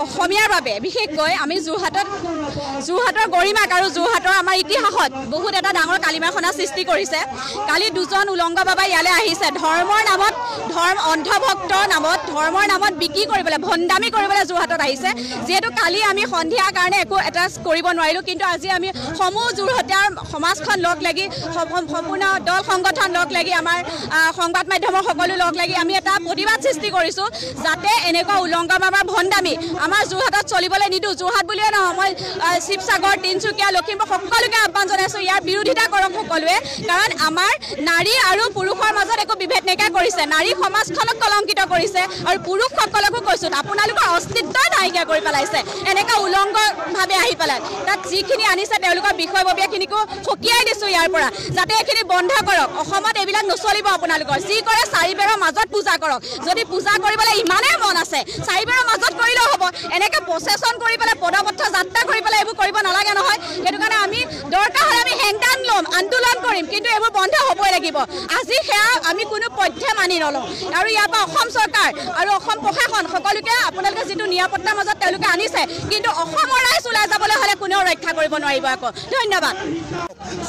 অসমীয়াৰ বাবে বিশেষকৈ আমি যোৰহাটৰ গৰিমাক আৰু যোৰহাটৰ আমাৰ ইতিহাসত বহুত এটা ডাঙৰ কালিমাখনা সৃষ্টি কৰিছে। কালি দুজন উলংগ বাবা ইয়ালৈ আহিছে ধৰ্মৰ নামত অন্ধভক্তৰ নামত ধৰ্মৰ নামত বিক্ৰী কৰিবলৈ ভণ্ডামি কৰিবলৈ যোৰহাটত আহিছে। যিহেতু কালি আমি সন্ধিয়াৰ কাৰণে একো এটা কৰিব নোৱাৰিলোঁ, কিন্তু আজি আমি সমূহ যোৰহাটৰ সমাজখন লগ লাগি সম্পূৰ্ণ দল সংগঠন লগ লাগি আমাৰ সংবাদ মাধ্যমৰ সকলো লগ লাগি আমি এটা প্ৰতিবাদ সৃষ্টি কৰিছোঁ যাতে এনেকুৱা উলংগ বাবাৰ ভণ্ডামি আমাৰ যোৰহাটত চলিবলৈ নিদিওঁ। যোৰহাট বুলিয়ে নহয়, মই শিৱসাগৰ, তিনিচুকীয়া, লখিমপুৰ সকলোকে আহ্বান জনাইছোঁ ইয়াৰ বিৰোধিতা কৰক সকলোৱে। কাৰণ আমাৰ নাৰী আৰু পুৰুষৰ মাজত একো বিভেদ নাইকিয়া কৰিছে, নাৰী সমাজখনক কলংকিত কৰিছে আৰু পুৰুষসকলকো কৈছোঁ আপোনালোকৰ অস্তিত্বই নাইকিয়া কৰি পেলাইছে এনেকুৱা উলংগভাৱে আহি পেলাই। তাত যিখিনি আনিছে তেওঁলোকৰ বিষয়ববীয়াখিনিকো সকীয়াই দিছোঁ ইয়াৰ পৰা যাতে এইখিনি বন্ধ কৰক। অসমত এইবিলাক নচলিব। আপোনালোকৰ যি কৰে চাৰিবেৰৰ মাজত পূজা কৰক। যদি পূজা কৰিবলৈ ইমানেই মন আছে চাৰিবেৰৰ মাজত কৰিলেও হ'ব। এনেকৈ প্ৰচেছন কৰি পেলাই পদপথ যাত্ৰা কৰি পেলাই এইবোৰ কৰিব নালাগে নহয়। সেইটো কাৰণে আমি দৰকাৰ হ'লে আমি হেংদান ল'ম, আন্দোলন কৰিম, কিন্তু এইবোৰ বন্ধ হ'বই লাগিব। আজি সেয়া আমি কোনো পথ্যে মানি নলওঁ। আৰু ইয়াৰ পৰা অসম চৰকাৰ আৰু অসম প্ৰশাসন সকলোকে আপোনালোকে যিটো নিৰাপত্তাৰ মাজত তেওঁলোকে আনিছে, কিন্তু অসমৰ ৰাইজ ওলাই যাবলৈ হ'লে কোনেও ৰক্ষা কৰিব নোৱাৰিব। আকৌ ধন্যবাদ।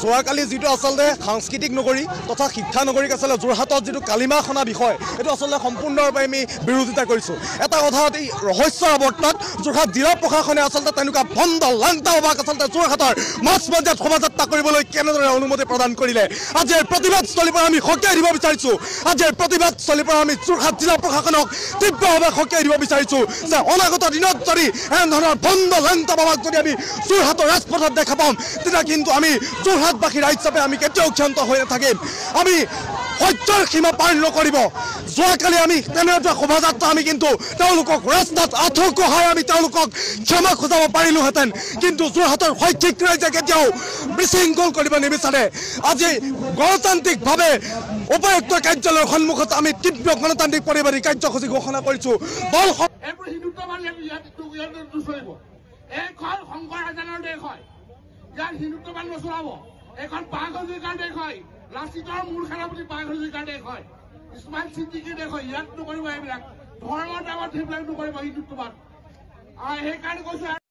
যোৱাকালি যিটো আচলতে সাংস্কৃতিক নগৰী তথা শিক্ষা নগৰীক আচলতে যোৰহাটত যিটো কালিমাখনা বিষয় এইটো আচলতে সম্পূৰ্ণৰূপে আমি বিৰোধিতা কৰিছোঁ। এটা কথা এই ৰহস্যৰ আৱৰ্তত যোৰহাট জিলা প্ৰশাসনে আচলতে তেনেকুৱা ভণ্ড লাংটা বাবাক আচলতে যোৰহাটৰ মাছ মজিয়াত শোভাযাত্ৰা কৰিবলৈ কেনেদৰে অনুমতি প্ৰদান কৰিলে। আজিৰ প্ৰতিবাদস্থলীৰ পৰা আমি সকীয়াই দিব বিচাৰিছোঁ। আজিৰ প্ৰতিবাদস্থলীৰ পৰা আমি যোৰহাট জিলা প্ৰশাসনক তীব্ৰভাৱে সকীয়াই দিব বিচাৰিছোঁ যে অনাগত দিনত যদি এনেধৰণৰ ভণ্ড লাংটা বাবাক যদি আমি যোৰহাটৰ ৰাজপথত দেখা পাম তেতিয়া কিন্তু আমি যোৰহাটবাসী ৰাইজ হিচাপে আমি কেতিয়াও ক্ষান্ত হৈ নাথাকিম। আমি সত্যৰ সীমা পাৰ নকৰিব। যোৱাকালি আমি তেনে এটা শোভাযাত্ৰা আমি কিন্তু তেওঁলোকক ৰাস্তাত আঁঠু কঢ়াই আমি তেওঁলোকক ক্ষমা খোজাব পাৰিলোহেঁতেন, কিন্তু যোৰহাটৰ শৈক্ষিক ৰাইজে কেতিয়াও বিশৃংখল কৰিব নিবিচাৰে। আজি গণতান্ত্ৰিকভাৱে উপায়ুক্ত কাৰ্যালয়ৰ সন্মুখত আমি তীব্ৰ গণতান্ত্ৰিক পৰিবাৰী কাৰ্যসূচী ঘোষণা কৰিছোঁ। হিন্দুত্ববাদ নচলাব। এখন বাঘৰ কাৰণে দেশ হয়, লাচিতৰ মূল সেনাপতি বাঘৰ কাৰণে দেশ হয়, ইছমাইল ছিদ্দিকীৰ দেশ হয়। ইয়াত নকৰিব এইবিলাক ধৰ্মৰ নামত সেইবিলাক নকৰিব হিন্দুত্ববাদ। সেইকাৰণে কৈছো।